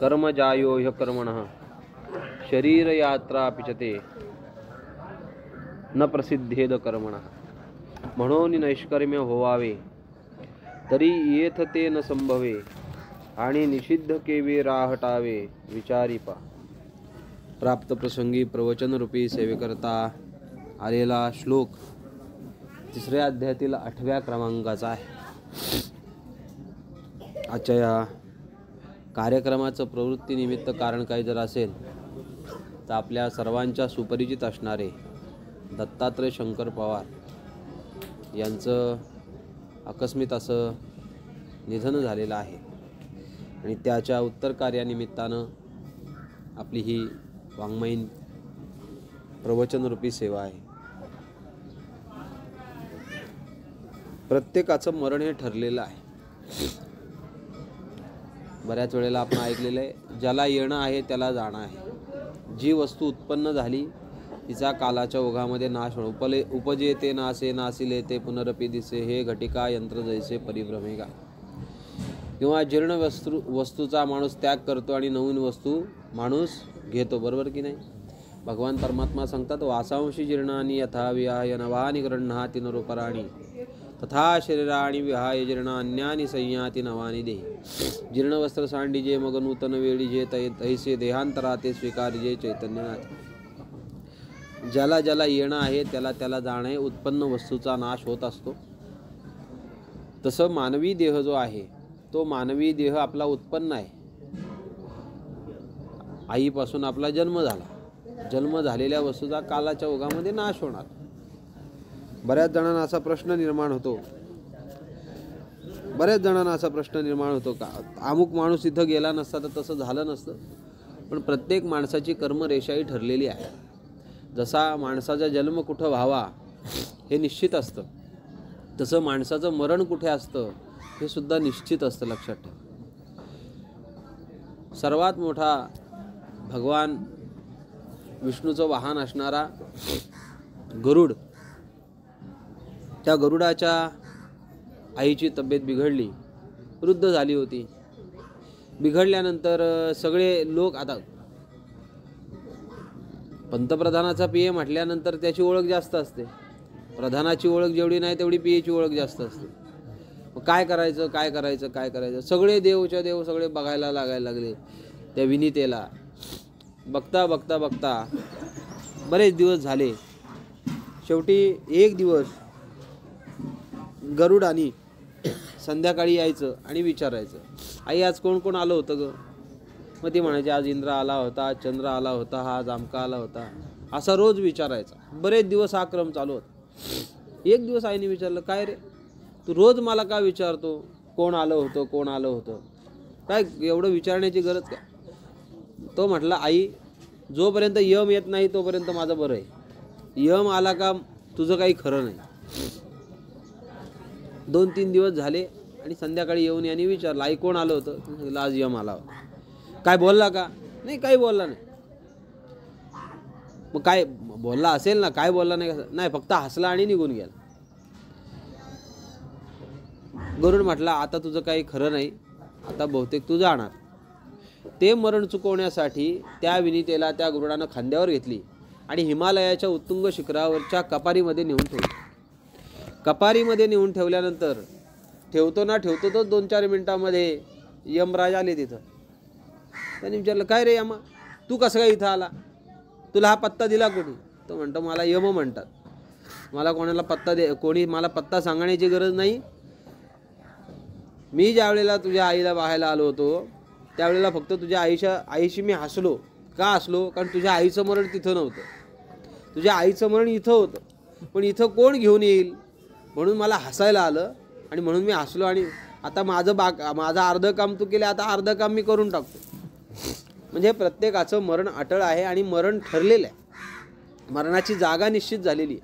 कर्मजायो ह्य कर्मणः शरीरयात्रा पिचते न प्रसिद्धेद कर्मणः. म्हणून नैष्कर्म्य होवावे तरी येथ ते न संभवे, आणि निषिद्ध केवे राहटावे विचारीपा. प्राप्त प्रसंगी प्रवचनरूपी सेवेकरता आलेला श्लोक 3ऱ्या अध्यायातील 8व्या क्रमांकाचा आहे. आजच्या या कार्यक्रमाचं प्रवृत्तीनिमित्त कारण काही जर असेल तर आपल्या सर्वांच्या सुपरिचित असणारे दत्तात्रय शंकर पवार यांचं आकस्मित असं निधन झालेलं आहे, आणि त्याच्या उत्तर कार्यानिमित्तानं आपली ही वाङ्मयीन प्रवचनरूपी सेवा आहे. प्रत्येकाचं मरण हे ठरलेलं आहे. बऱ्याच वेळेला आपण ऐकलेलं आहे, ज्याला येणं आहे त्याला जाणं आहे. जी वस्तू उत्पन्न झाली तिचा कालाच्या ओघामध्ये नाश होणं. उपजेते नासे नासिले ते पुनरपी दिसे, हे घटिका यंत्र जैसे परिभ्रमेगा. किंवा जीर्ण वस्तूचा माणूस त्याग करतो आणि नवीन वस्तू माणूस घेतो, बरोबर की नाही. भगवान परमात्मा सांगतात, वासांशी जीर्णानी यथा विहाय नवानी गृह्णाति नरोपराणी तथा शरीराणी विहाय जीर्णान्यानी संयाती नवानी देही. जीर्ण वस्त्र सांडिजे मग नूतन वेळीजे तैसे देहांतराते स्वीकारिजे चैतन्यनाथ. ज्याला ज्याला येणं आहे त्याला त्याला जाणं आहे. उत्पन्न वस्तूचा नाश होत असतो. तसं मानवी देह जो आहे तो मानवी देह आपला उत्पन्न आहे. आईपासून आपला जन्म झाला. जन्म झालेल्या वस्तूचा कालाच्या ओघामध्ये नाश होणार. बऱ्याच जणांना असा प्रश्न निर्माण होतो का अमुक माणूस इथं गेला नसता तर तसं झालं नसतं. पण प्रत्येक माणसाची कर्मरेषाही ठरलेली आहे. जसा माणसाचा जन्म कुठं व्हावा हे निश्चित असतं, तसं माणसाचं मरण कुठे असतं हे सुद्धा निश्चित असतं. लक्षात ठेवा. सर्वात मोठा भगवान विष्णूचं वाहन असणारा गरुड, त्या गरुडाच्या आईची तब्येत बिघडली, वृद्ध झाली होती. बिघडल्यानंतर सगळे लोक, आता पंतप्रधानाचा पीए म्हटल्यानंतर त्याची ओळख जास्त असते. प्रधानाची ओळख जेवढी नाही तेवढी पीएची ओळख जास्त असते. मग काय करायचं सगळे देवच्या देव सगळे बघायला लागायला लागले त्या विनीतेला. बघता बरेच दिवस झाले. शेवटी एक दिवस गरुडानी संध्याकाळी यायचं आणि विचारायचं, आई आज कोण कोण आलं होतं ग. मग ती म्हणायची, आज इंद्र आला होता, आज चंद्र आला होता, आज आमका आला होता. असा रोज विचारायचा. बरेच दिवस हा क्रम चालू होता. एक दिवस आईने विचारलं, काय रे तू रोज मला का विचारतो, कोण आलं होतं, काय एवढं विचारण्याची गरज काय. तो म्हटला, आई जोपर्यंत यम येत नाही तोपर्यंत माझं बरं आहे. यम आला का तुझं काही खरं नाही. 2-3 दिवस झाले आणि संध्याकाळी येऊन यांनी विचारलं, आई कोण आलं होतं. आज यम आला होता. काय बोलला का. नाही, काही बोलला नाही. मग काय बोलला असेल ना, काय बोलला नाही, फक्त हसला आणि निघून गेला. गरुड म्हटला, आता तुझं काही खरं नाही, आता बहुतेक तू जाणार. ते मरण चुकवण्यासाठी त्या विनीतेला त्या गरुडानं खांद्यावर घेतली आणि हिमालयाच्या उत्तुंग शिखरावरच्या कपारीमध्ये नेऊन ठेवली. कपारीमध्ये नेऊन ठेवल्यानंतर ठेवतो तो 2-4 मिनिटांमध्ये यमराज आले तिथं. त्यांनी विचारलं, काय रे यमा, तू कसं काय इथं आला, तुला हा पत्ता दिला कोणी. तो म्हणतो, मला यम म्हणतात. मला कोणी मला पत्ता सांगण्याची गरज नाही. मी ज्या वेळेला तुझ्या आईला पाहायला आलो होतो त्यावेळेला फक्त तुझ्या आईशी मी हसलो. का हसलो, कारण तुझ्या आईचं मरण तिथं नव्हतं, तुझ्या आईचं मरण इथं होतं. पण इथं कोण घेऊन येईल म्हणून मला हसायला आलं आणि म्हणून मी हसलो. आणि आता माझं अर्धं काम तू केलं, आता अर्धं काम मी करून टाकतो. म्हणजे प्रत्येकाचं मरण अटळ आहे आणि मरण ठरलेलं आहे. मरणाची जागा निश्चित झालेली आहे.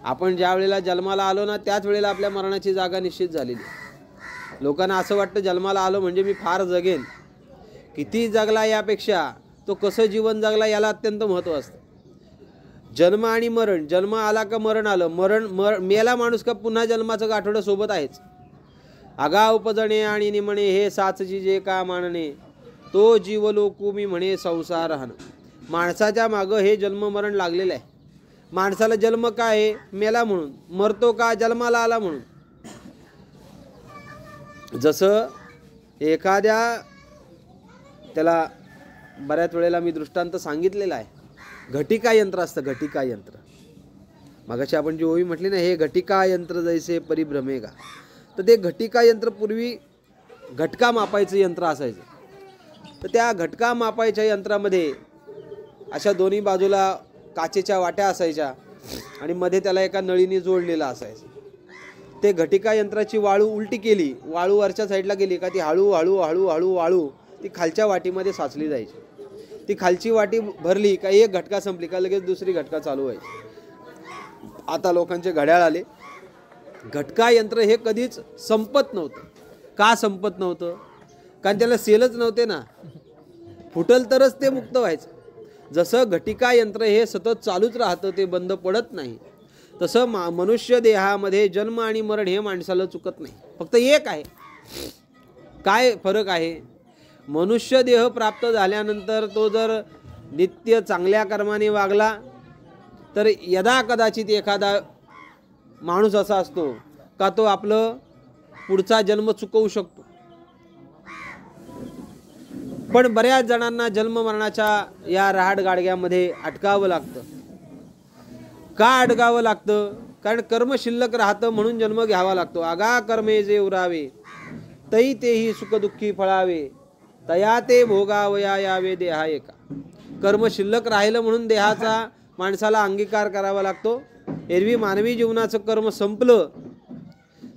आपण ज्या वेळेला जन्माला आलो ना त्याच वेळेला आपल्या मरणाची जागा निश्चित झालेली आहे. लोकांना असं वाटतं जन्माला आलो म्हणजे मी फार जगेन. किती जगला यापेक्षा तो कसं जीवन जगला याला अत्यंत महत्त्व असतं. जन्म आणि मरण, जन्म आला का मरण आलं, मेला माणूस का पुन्हा जन्माचं गाठोडं सोबत आहेच. आगाव उपजणे आणि निमणे हे साचची जे का मानणे, तो जीव लोकू मी म्हणे संसार हान. माणसाच्या मागं हे जन्म मरण लागलेलं आहे. माणसाला जन्म काय आहे? मेला म्हणून. मरतो का? जन्माला आला म्हणून. जसं एखाद्या, त्याला बऱ्याच वेळेला मी दृष्टांत सांगितलेला आहे. घटिका यंत्र असतं, घटिका यंत्र. मगाशी आपण जी ओवी म्हटली ना, हे घटिका यंत्र जैसे परिभ्रमेगा. तर ते घटिका यंत्र पूर्वी घटका मापायचं यंत्र असायचं. तर त्या घटका मापायच्या यंत्रामध्ये अशा दोन्ही बाजूला काचेच्या वाट्या असायच्या आणि मध्ये त्याला एका नळीने जोडलेलं असायचं. ते घटिका यंत्राची वाळू उलटी केली, वाळू वरच्या साईडला गेली का ती हळूहळू हळूहळू वाळू ती खालच्या वाटीमध्ये साचली जायची. ती खालची वाटी भरली का एक घटका संपली का लगेच दुसरी घटका चालू व्हायची. आता लोकांचे घड्याळ आले. घटका यंत्र हे कधीच संपत नव्हतं. का संपत नव्हतं? कारण त्याला सेलच नव्हते ना. फुटल तरच ते मुक्त व्हायचं. जसं घटिका यंत्र हे सतत चालूच राहतं, ते बंद पडत नाही, तसं मनुष्य देहामध्ये जन्म आणि मरण हे माणसाला चुकत नाही. फक्त एक आहे. काय फरक आहे? मनुष्य देह प्राप्त झाल्यानंतर तो जर नित्य चांगल्या कर्माने वागला तर यदा कदाचित एखादा माणूस असा असतो का तो आपलं पुढचा जन्म चुकवू शकतो. पण बऱ्याच जणांना जन्म मरणाच्या या रहाटगाडग्यामध्ये अटकावं लागतं. का अटकावं लागतं? कारण कर्म शिल्लक राहतं म्हणून जन्म घ्यावा लागतो. आगा कर्मे जे उरावे तै तेही सुखदुःखी फळावे, तया ते भोगावया यावे देहा एका. कर्म शिल्लक राहिलं म्हणून देहाचा माणसाला अंगीकार करावा लागतो. एरवी मानवी जीवनाचं कर्म संपलं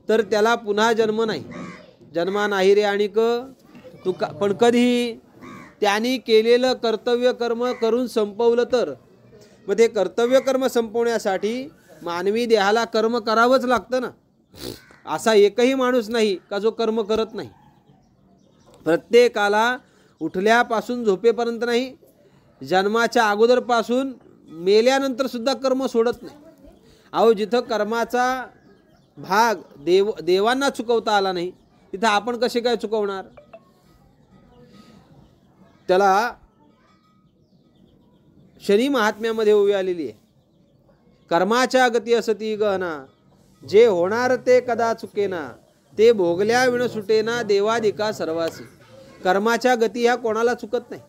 तर त्याला पुन्हा जन्म नाही. जन्मा नाही रे आणि तू पण कधी त्यांनी केलेलं कर्तव्य कर्म करून संपवलं तर. मग ते कर्तव्य कर्म संपवण्यासाठी मानवी देहाला कर्म करावंच लागतं ना. असा एकही माणूस नाही का जो कर्म करत नाही. प्रत्येकाला उठल्यापासून झोपेपर्यंत नाही, जन्माच्या अगोदरपासून मेल्यानंतर सुद्धा कर्म सोडत नाही. अहो, जिथं कर्माचा भाग देवांना चुकवता आला नाही तिथं आपण कसे काय चुकवणार? त्याला शनी महात्म्यामध्ये उभी आलेली आहे. कर्माच्या गती असती गहना, जे होणार ते कदा चुकेना, ते भोगल्या विण सुटेना देवादिका सर्वासी. कर्माच्या गती ह्या कोणाला चुकत नाही.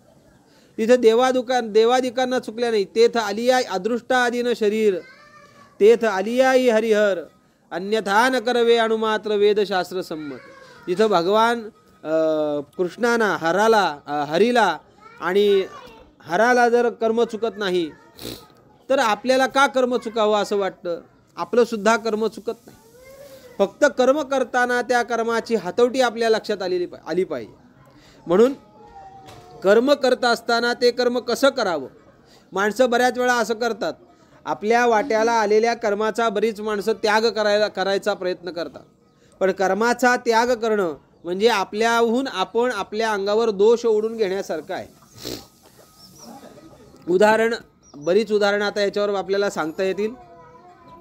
तिथे देवादिकांना चुकल्या नाही. तेथ आलिया अदृष्टा आदिन शरीर, तेथ आलियाई हरिहर, अन्यथा न करवे अणुमात्र वेदशास्त्र संमत. तिथं भगवान कृष्णाना हरीला आणि हराला जर कर्म चुकत नाही तर आपल्याला का कर्म चुकावं असं वाटतं? आपलं सुद्धा कर्म चुकत नाही. फक्त कर्म करताना त्या कर्माची हातवटी आपल्या लक्षात आली पाहिजे. म्हणून कर्म करत असताना ते कर्म कसं करावं. माणसं बऱ्याच वेळा असं करतात, आपल्या वाट्याला आलेल्या कर्माचा बरीच माणसं त्याग करायचा प्रयत्न करतात. पण कर्माचा त्याग करणं म्हणजे आपल्याहून आपण आपल्या अंगावर दोष ओढून घेण्यासारखं आहे. बरीच उदाहरणं आता याच्यावर आपल्याला सांगता येतील.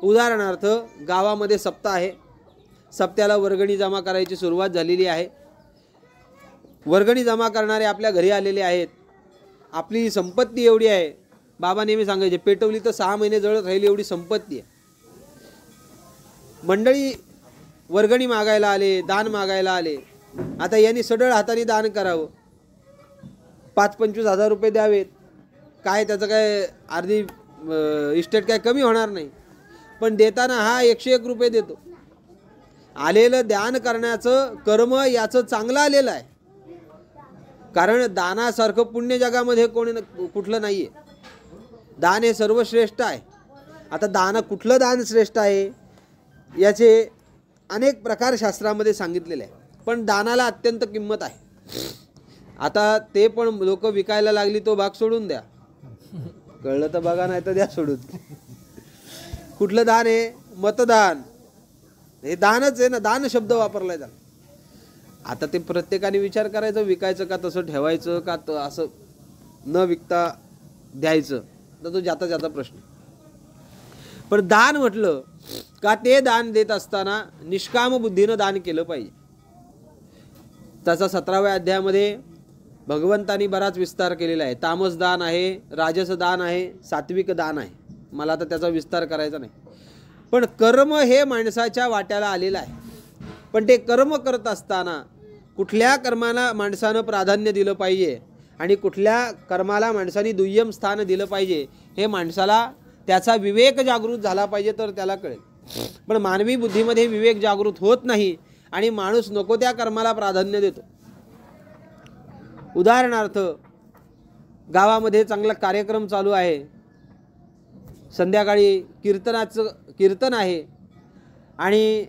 उदाहरणार्थ, गावामध्ये सप्ताह आहे. सप्त्याला वर्गणी जमा करायची सुरुवात झालेली आहे. वर्गणी जमा करणारे आपल्या घरी आलेले आहेत. आपली संपत्ती एवढी आहे. बाबा नेहमी सांगायचे, पेटवली तर 6 महिने जळत राहिली एवढी संपत्ती आहे. मंडळी वर्गणी मागायला आले, दान मागायला आले. आता यांनी सडळ हाताने दान करावं, 5-25 हजार रुपये द्यावेत. काय त्याचं काय अर्धी इस्टेट काय कमी होणार नाही. पण देताना हा 101 रुपये देतो. आलेलं दान करण्याचं कर्म याचं चांगलं आलेलं आहे. कारण दानासारखं पुण्य जगामध्ये कुठलं नाही आहे. दान हे सर्वश्रेष्ठ आहे. आता कुठलं दान श्रेष्ठ आहे याचे अनेक प्रकार शास्त्रामध्ये सांगितलेले आहे. पण दानाला अत्यंत किंमत आहे. आता ते पण लोक विकायला लागली, तो भाग सोडून द्या. कळलं तर बघा, नाही तर द्या सोडून. कुठलं दान आहे? मतदान. हे दानच आहे ना. दान शब्द वापरलाय त्याला. आता ते प्रत्येकाने विचार करायचा, विकायचं का तसं ठेवायचं का असं न विकता द्यायचं, तर तो जाता प्रश्न. पण दान म्हटलं का ते दान देत असताना निष्काम बुद्धीनं दान केलं पाहिजे. त्याचा 17व्या अध्यायामध्ये भगवंतानी बराच विस्तार केलेला आहे. तामस दान आहे, राजस दान आहे, सात्विक दान आहे. मला आता त्याचा विस्तार करायचा नाही. पण कर्म हे माणसाच्या वाट्याला आलेलं आहे. पण ते कर्म करत असताना कुठल्या कर्माला माणसानं प्राधान्य दिलं पाहिजे आणि कुठल्या कर्माला माणसाने दुय्यम स्थान दिलं पाहिजे हे माणसाला त्याचा विवेक जागृत झाला पाहिजे तर त्याला कळेल. पण मानवी बुद्धीमध्ये विवेक जागृत होत नाही आणि माणूस नको त्या कर्माला प्राधान्य देतो. उदाहरणार्थ, गावामध्ये चांगला कार्यक्रम चालू आहे, संध्याकाळी कीर्तन आहे आणि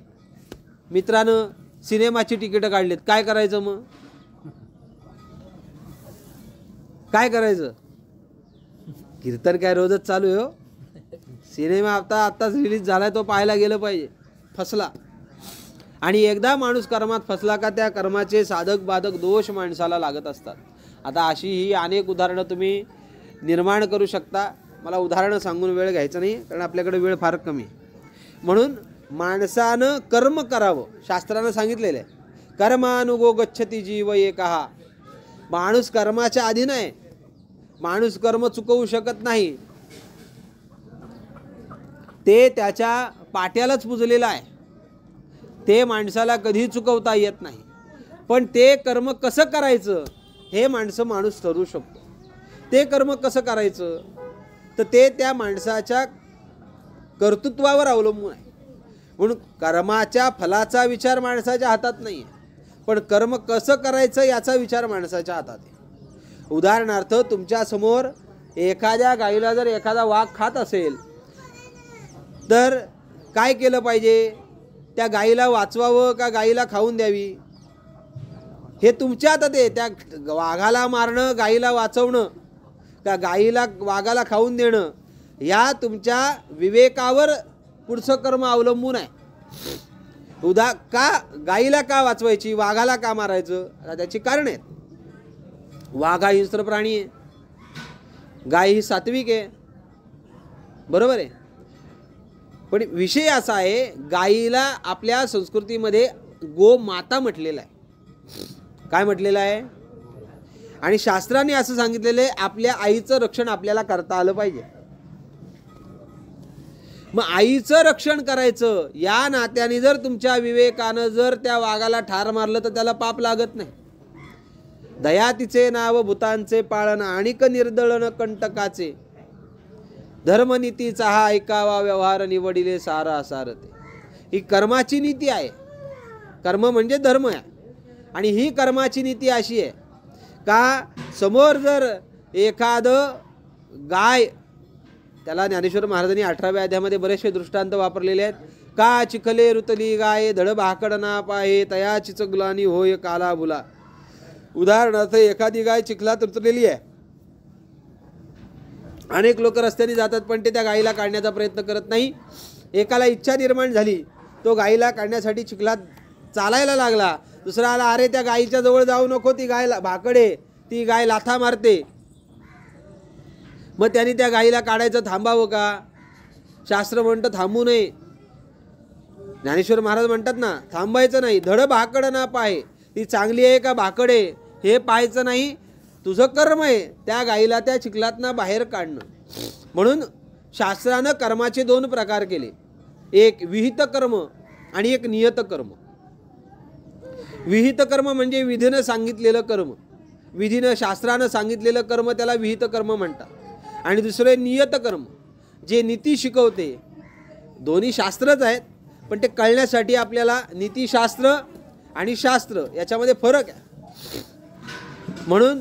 मित्रानं सिनेमाची तिकीटं काढलीत. काय करायचं मग? काय करायचं? कीर्तन काय रोजच चालू आहे हो. सिनेमा आत्ताच रिलीज झालाय, तो पाहायला गेलं पाहिजे. फसला. आणि एकदा माणूस कर्मात फसला का त्या कर्माचे साधक बाधक दोष माणसाला लागत असतात. आता अशी ही अनेक उदाहरणं तुम्ही निर्माण करू शकता. मला उदाहरणं सांगून वेळ घ्यायचा नाही, कारण आपल्याकडे वेळ फार कमी. म्हणून माणसानं कर्म करावं. शास्त्रानं सांगितलेलं आहे, कर्मानुगो गच्छती जीव एकहा. माणूस कर्माच्या अधीन आहे. माणूस कर्म चुकवू शकत नाही. ते त्याच्या पाट्यालाच पुजलेलं आहे. ते माणसाला कधी चुकवता येत नाही. पण ते कर्म कसं करायचं हे माणूस ठरवू शकतो. ते कर्म कसं करायचं तर ते त्या माणसाच्या कर्तृत्वावर अवलंबून आहे. म्हणून कर्माच्या फलाचा विचार माणसाच्या हातात नाही आहे, पण कर्म कसं करायचं याचा विचार माणसाच्या हातात आहे. उदाहरणार्थ, तुमच्या समोर एखाद्या गाईला जर एखादा वाघ खात असेल तर काय केलं पाहिजे? त्या गाईला वाचवावं का गाईला खाऊन द्यावी हे तुमच्या हातात आहे. त्या वाघाला मारणं, गाईला वाचवणं का वाघाला खाऊन देणं या तुमच्या विवेकावर पुढचं कर्म अवलंबून आहे. का गाईला का वाचवायची, वाघाला का मारायचं? त्याची कारण आहेत. वाघ हा हिंस्र प्राणी आहे, गाय ही सात्विक आहे, बरोबर आहे. पण विषय असा आहे, गाईला आपल्या संस्कृतीमध्ये गोमाता म्हटलेलं आहे. काय म्हटलेलं आहे? आणि शास्त्राने असं सांगितलेलं आहे, आपल्या आईचं रक्षण आपल्याला करता आलं पाहिजे. मग आईचं रक्षण करायचं या नात्याने जर तुमच्या विवेकानं जर त्या वाघाला ठार मारलं तर त्याला पाप लागत नाही. दया तिचे नाव भूतांचे पाळण, आणिक निर्दळण कंटकाचे. धर्मनीतीचा हा ऐकावा व्यवहार, निवडिले सारा सारते. ही कर्माची नीती आहे. कर्म म्हणजे धर्म आहे. आणि ही कर्माची नीती अशी आहे का समोर जर एखादं गाय, त्याला ज्ञानेश्वर महाराजांनी 18व्या अध्यायामध्ये बरेचसे दृष्टांत वापरलेले आहेत. का चिखले रुतली गाय, धड भाकड ना पाहे, तया चिचगुलानी होय काला बुला. उदाहरणार्थ, एखादी गाय चिखलात रुतलेली आहे. अनेक लोक रस्त्याने जातात पण ते त्या गायीला काढण्याचा प्रयत्न करत नाही. एकाला इच्छा निर्माण झाली, तो गायीला काढण्यासाठी चिखलात चालायला लागला. दुसरा आला, अरे त्या गायीच्या जवळ जाऊ नको, ती गाय भाकडे, ती गाय लाथा मारते. मग त्यांनी त्या गायीला काढायचं थांबावं का? शास्त्र म्हणतं थांबू नये. ज्ञानेश्वर महाराज म्हणतात ना, थांबायचं नाही. धड भाकड ना पाहे, ती चांगली आहे का भाकड आहे हे पाहायचं नाही. तुझं कर्म आहे त्या गायीला त्या चिखलातनं बाहेर काढणं. म्हणून शास्त्रानं कर्माचे दोन प्रकार केले, एक विहित कर्म आणि एक नियत कर्म. विहित कर्म म्हणजे विधीनं सांगितलेलं कर्म, विधीनं शास्त्रानं सांगितलेलं कर्म त्याला विहित कर्म म्हणतात. आणि दुसरे नियत कर्म, जे नीती शिकवते. दोन्ही शास्त्रच आहेत, पण ते कळण्यासाठी आपल्याला नीतिशास्त्र आणि शास्त्र याच्यामध्ये फरक आहे. म्हणून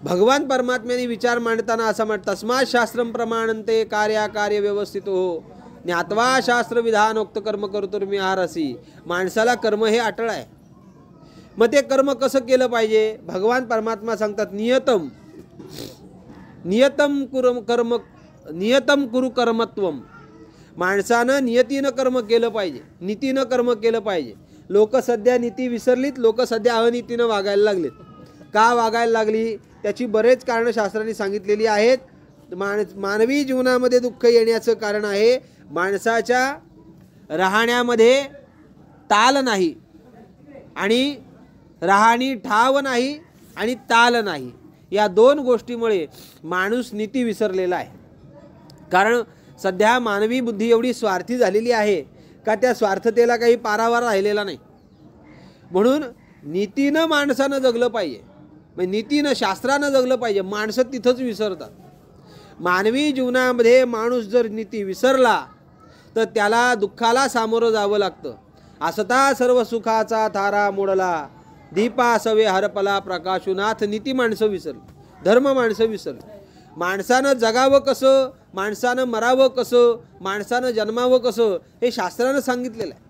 भगवान परमात्म्याने विचार मांडताना असं म्हणतात, तस्मात् शास्त्रम प्रमाणन्ते कार्य व्यवस्थित हो, ज्ञात्वा शास्त्र विधानोक्त कर्म कर्तुर्मी आरसी. माणसाला कर्म हे अटळ आहे. मग ते कर्म कसं केलं पाहिजे? भगवान परमात्मा सांगतात, नियतम कुरु कर्मत्वम. माणसानं नियतीनं कर्म केलं पाहिजे, नीतीनं कर्म केलं पाहिजे. लोक सध्या नीती विसरलीत, लोक सध्या अनितीनं वागायला लागलेत. का वागायला लागली त्याची बरेच कारणं शास्त्राने सांगितलेली आहेत. मानवी जीवनामध्ये दुःख येण्याचं कारण आहे माणसाच्या राहण्यामध्ये ताल नाही. आणि राहाणी ठाव नाही आणि ताल नाही. या दोन गोष्टीमुळे माणूस नीती विसरलेला आहे. कारण सध्या मानवी बुद्धी एवढी स्वार्थी झालेली आहे का त्या स्वार्थतेला काही पारावार राहिलेला नाही. म्हणून नीतीनं माणसानं जगलं पाहिजे, म्हणजे नीतीनं शास्त्रानं जगलं पाहिजे. माणसं तिथंच विसरतात. मानवी जीवनामध्ये माणूस जर नीती विसरला तर त्याला दुःखाला सामोरं जावं लागतं. असता सर्व सुखाचा थारा मोडला, दीपा सवे हरपला प्रकाशुनाथ. नीती माणसं विसरली, धर्म माणसं विसरली. माणसानं जगावं कसं, माणसानं मरावं कसं, माणसानं जन्मावं कसं हे शास्त्रानं सांगितलेलं आहे.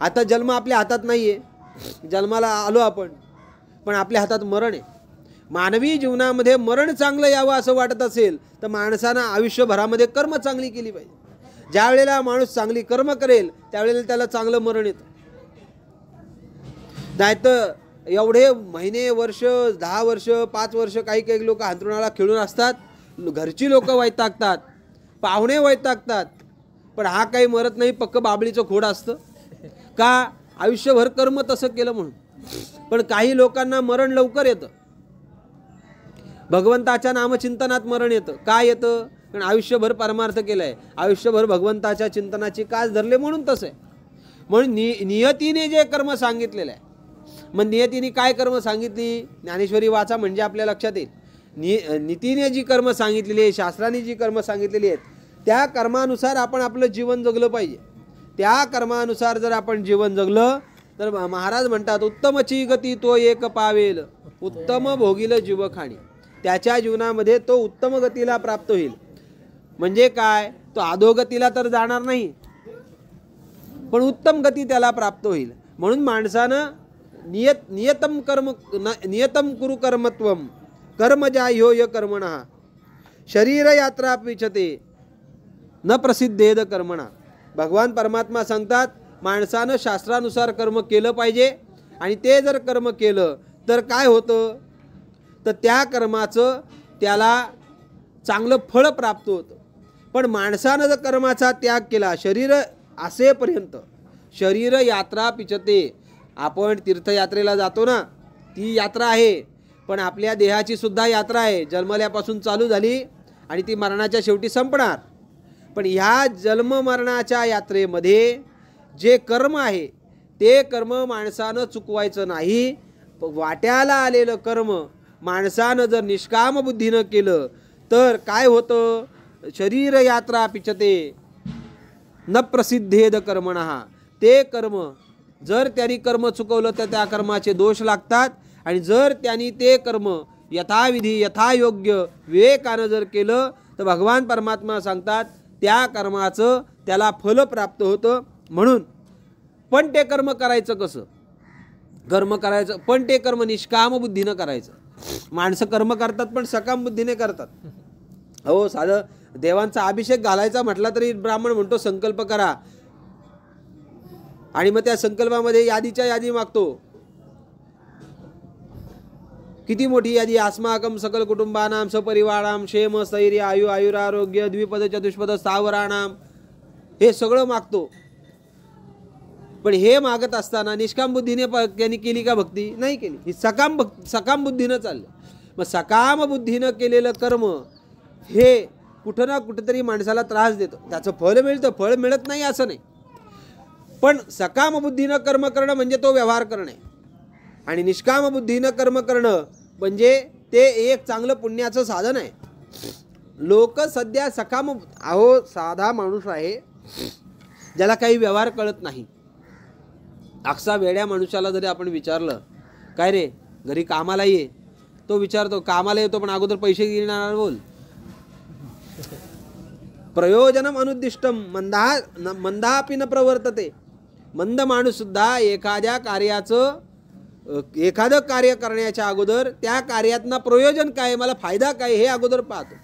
आता जन्म आपल्या हातात नाही आहे, जन्माला आलो आपण, पण आपल्या हातात मरण आहे. मानवी जीवनामध्ये मरण चांगलं यावं असं वाटत असेल तर माणसानं आयुष्यभरामध्ये कर्म चांगली केली पाहिजे. ज्या वेळेला माणूस चांगली कर्म करेल त्यावेळेला त्याला चांगलं मरण येतं. नाहीतर एवढे महिने, वर्ष, 10 वर्ष, 5 वर्ष काही काही लोक अंथरुणाला खेळून असतात. घरची लोक वैतागतात, पाहुणे वैतागतात, पण हा काही मरत नाही. पक्क बाबळीचं खोड असतं का, आयुष्यभर कर्म तसं केलं म्हणून. पण काही लोकांना मरण लवकर येतं. भगवंताच्या नामचिंतनात मरण येतं. का येतं? कारण आयुष्यभर परमार्थ केलाय, आयुष्यभर भगवंताच्या चिंतनाची कास धरले म्हणून तसं आहे. म्हणून नियतीने जे कर्म सांगितलेलं आहे. मग नियतीने काय कर्म सांगितली? ज्ञानेश्वरी वाचा म्हणजे आपल्या लक्षात येईल. नीतीने जी कर्म सांगितलेली आहे, शास्त्राने जी कर्म सांगितलेली आहेत, त्या कर्मानुसार आपण आपलं जीवन जगलं पाहिजे. त्या कर्मानुसार जर आपण जीवन जगलं तर महाराज म्हणतात, उत्तमची गती तो एक पावेल, उत्तम भोगील जीवखाणी. त्याच्या जीवनामध्ये तो उत्तम गतीला प्राप्त होईल. म्हणजे काय, तो अधोगतीला तर जाणार नाही, पण उत्तम गती त्याला प्राप्त होईल. म्हणून माणसानं नियतम कुरु कर्मत्वम कर्म ज्याह्योय कर्मणः शरीर यात्रा पिचते न प्रसिद्धेद कर्मणा. भगवान परमात्मा सांगतात, माणसानं शास्त्रानुसार कर्म केलं पाहिजे. आणि ते जर कर्म केलं तर काय होतं, तर त्या कर्माचं त्याला चांगलं फळ प्राप्त होतं. पण माणसानं जर कर्माचा त्याग केला, शरीर असेपर्यंत, शरीर यात्रा पिचते. आपण तीर्थयात्रेला जातो ना, ती यात्रा आहे, पण आपल्या देहाची सुद्धा यात्रा आहे. जन्मल्यापासून चालू झाली आणि ती मरणाच्या शेवटी संपणार. पण ह्या जन्म मरणाच्या यात्रेमध्ये जे कर्म आहे ते कर्म माणसानं चुकवायचं नाही. वाट्याला आलेलं कर्म माणसानं जर निष्काम बुद्धीनं केलं तर काय होतं, शरीर यात्रा पिचते न प्रसिद्धेद कर्मणः. ते कर्म जर त्यांनी कर्म चुकवलं तर त्या कर्माचे दोष लागतात. आणि जर त्यांनी ते कर्म यथाविधी यथायोग्य विवेकानं जर केलं तर भगवान परमात्मा सांगतात त्या कर्माचं त्याला फल प्राप्त होतं. म्हणून पण ते कर्म करायचं कसं, कर्म करायचं पण ते कर्म निष्काम बुद्धीनं करायचं. माणसं कर्म करतात पण सकाम बुद्धीने करतात. हो, साधं देवांचा अभिषेक घालायचा म्हटला तरी ब्राह्मण म्हणतो संकल्प करा, आणि मग त्या संकल्पामध्ये यादीच्या यादी मागतो. किती मोठी यादी, अस्माकम सकल कुटुंबानाम सपरिवाराम क्षेम स्थैर्य आयु आयुरारोग्य द्विपद चतुष्पद स्थावराणाम, हे सगळं मागतो. पण हे मागत असताना निष्काम बुद्धीने त्यांनी केली का भक्ती? नाही केली. ही सकाम बुद्धीनं चाललं. मग सकाम बुद्धीनं केलेलं कर्म हे कुठं ना कुठेतरी माणसाला त्रास देतं. त्याचं फळ मिळतं, फळ मिळत नाही असं नाही, पण सकाम बुद्धीनं कर्म करणं म्हणजे तो व्यवहार करणे, आणि निष्काम बुद्धीनं कर्म करणं म्हणजे ते एक चांगलं पुण्याचं साधन आहे. लोक सध्या सकाम, अहो साधा माणूस आहे ज्याला काही व्यवहार कळत नाही. अक्सा वेड्या माणूसाला जरी आपण विचारलं, काय रे घरी कामाला ये, तो विचारतो कामाला येतो पण अगोदर पैसे घेणार बोल. प्रयोजनम अनुद्दिष्टम मंदापि न प्रवर्तते. मंद माणूस सुद्धा एखाद्या कार्याचं, एखादं कार्य करण्याच्या अगोदर त्या कार्यातनं प्रयोजन काय, मला फायदा काय हे अगोदर पाहतो.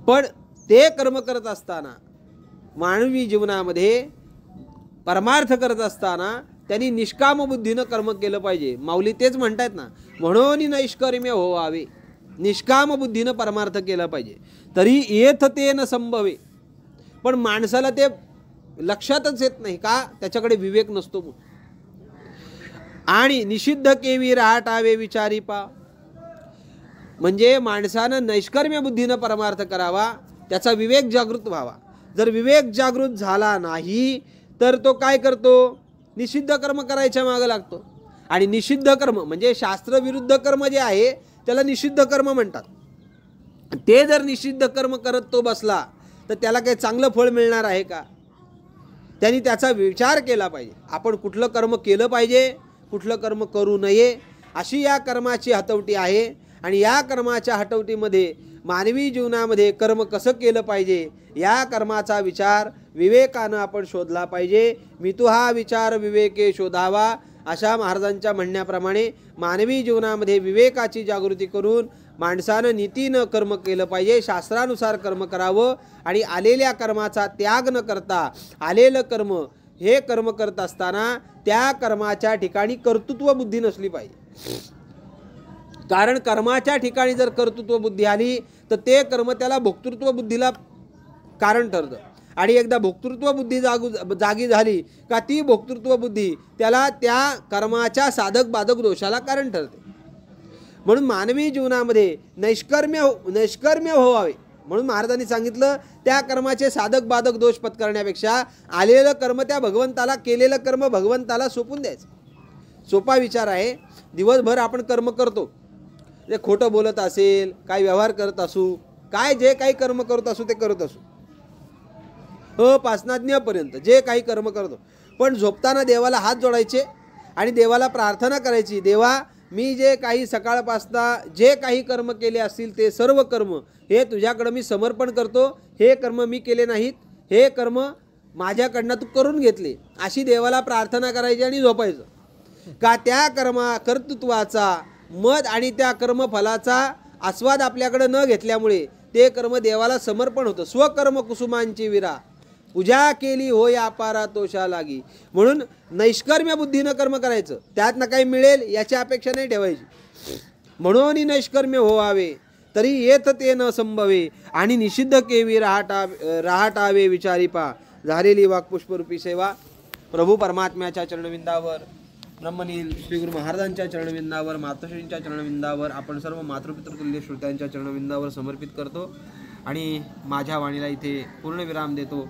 पण ते कर्म करत असताना, मानवी जीवनामध्ये परमार्थ करत असताना त्यांनी निष्काम बुद्धीनं कर्म केलं पाहिजे. माऊली तेच म्हणतात ना, म्हणून नैष्कर्म्य व्हावे, निष्काम बुद्धीनं परमार्थ केला पाहिजे. तरी येथ ते न संभवे. पण माणसाला ते लक्षातच येत नाही का, त्याच्याकडे विवेक नसतो. आणि निषिद्ध केवी रहाटावे विचारी पा, म्हणजे माणसानं नैष्कर्म्य बुद्धीनं परमार्थ करावा, त्याचा विवेक जागृत व्हावा. जर विवेक जागृत झाला नाही तर तो काय करतो, निषिद्ध कर्म करायच्या मागं लागतो. आणि निषिद्ध कर्म म्हणजे शास्त्रविरुद्ध कर्म जे आहे त्याला निषिद्ध कर्म म्हणतात. ते जर निषिद्ध कर्म करत तो बसला तर त्याला काही चांगलं फळ मिळणार आहे का? त्यांनी त्याचा विचार केला पाहिजे. आपण कुठलं कर्म केलं पाहिजे, कुठलं कर्म करू नये, अशी या कर्माची हतवटी आहे. आणि या कर्माच्या हटवटीमध्ये मानवी जीवनामध्ये कर्म कसं केलं पाहिजे या कर्माचा विचार विवेकानं आपण शोधला पाहिजे. मी तू हा विचार विवेके शोधावा, अशा महाराजांच्या म्हणण्याप्रमाणे मानवी जीवनामध्ये विवेकाची जागृती करून माणसानं नीतीनं कर्म केलं पाहिजे, शास्त्रानुसार कर्म करावं. आणि आलेल्या कर्माचा त्याग न करता आलेलं कर्म हे कर्म करत असताना त्या कर्माच्या ठिकाणी कर्तृत्व बुद्धी नसली पाहिजे. कारण कर्माच्या ठिकाणी जर कर्तृत्व बुद्धी आली तर ते कर्म त्याला भोक्तृत्व बुद्धीला कारण ठरतं. आणि एकदा भोक्तृत्व बुद्धी जागी झाली का ती भोक्तृत्व बुद्धी त्याला त्या कर्माच्या साधक बाधक दोषाला कारण ठरते. म्हणून मानवी जीवनामध्ये नैष्कर्म्य व्हावे. म्हणून महाराजांनी सांगितलं त्या कर्माचे साधक बाधक दोष पत्करण्यापेक्षा आलेलं कर्म त्या भगवंताला, केलेलं कर्म भगवंताला सोपून द्यायचं. सोपा विचार आहे. दिवसभर आपण कर्म करतो, जे खोटं बोलत असेल, काय व्यवहार करत असू, काय जे काही कर्म करत असू ते करत असू, पासनाज्ञापर्यंत जे काही कर्म करतो, पण झोपताना देवाला हात जोडायचे आणि देवाला प्रार्थना करायची, देवा मी जे काही सकाळपासता जे काही कर्म केले असतील ते सर्व कर्म हे तुझ्याकडं मी समर्पण करतो. हे कर्म मी केले नाहीत, हे कर्म माझ्याकडनं तू करून घेतले, अशी देवाला प्रार्थना करायची आणि झोपायचं. का त्या कर्तृत्वाचा मद आणि त्या कर्मफलाचा आस्वाद आपल्याकडे न घेतल्यामुळे ते कर्म देवाला समर्पण होतं. स्वकर्म कुसुमांची विरा पूजा केली होय अपारा तोषा लागी. म्हणून नैष्कर्म्य बुद्धीनं कर्म करायचं, त्यातनं काही मिळेल याची अपेक्षा नाही ठेवायची. म्हणून नैष्कर्म्य व्हावे तरी येत ते न संभवे, आणि निषिद्ध केवी रहाटावे विचारी पा. झालेली वाक्पुष्परूपी सेवा प्रभू परमात्म्याच्या चरणविंदावर, ब्रह्मनील श्री गुरु महाराजांच्या चरणविंदावर, मातोश्रींच्या चरणविंदावर, आपण सर्व मातृपितृतुल्य श्रोत्यांच्या चरणविंदावर समर्पित करतो आणि माझ्या वाणीला इथे पूर्ण विराम देतो.